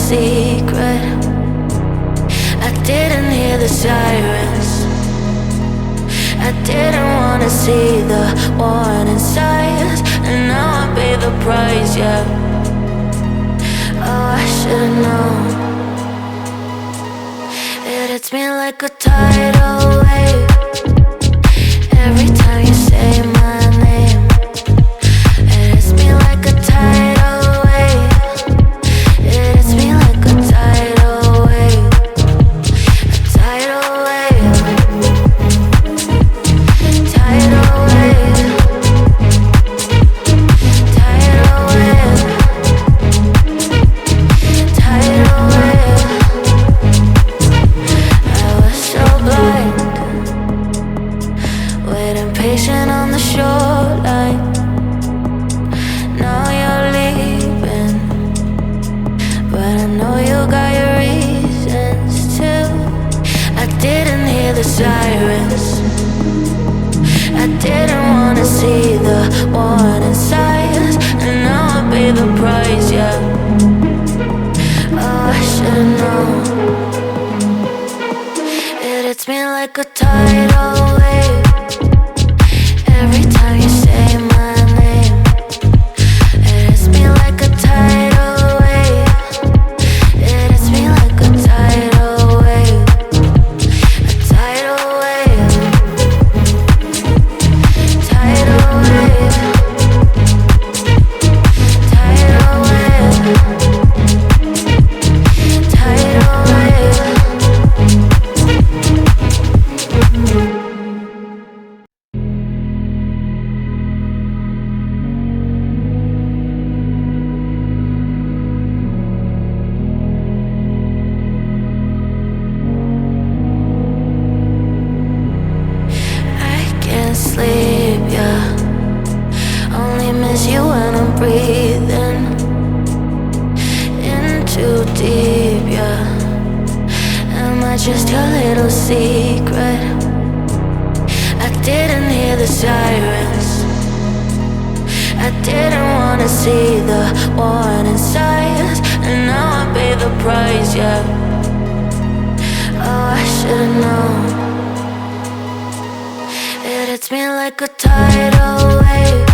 secret. I didn't hear the sirens. I didn't wanna see the warning signs, and now I pay the price, yeah. Oh, I should've known. It hits me like a tidal wave every time you say my name. It hits me like a tidal wave. It hits me like a tidal wave. A tidal wave. Tidal wave. Tidal wave. Tidal wave. I was so blind, waiting patient on the shoreline. Now you're leaving, but I know you got your reasons too. I didn't hear the sirens. I didn't wanna see the warning signs, and now I pay the price, yeah. Oh, I should've known. It hits me like a tidal wave every time you say my name. It hits me like a tidal wave. It hits me like a tidal wave. A tidal wave. Tidal wave. Tidal wave. Tidal wave. I can't sleep, yeah. Only miss you when I'm breathing in too deep, yeah. Am I just your little secret? I didn't hear the sirens. I didn't wanna see the warning signs, and now I pay the price, yeah. Oh, I should've known. It hits me like a tidal wave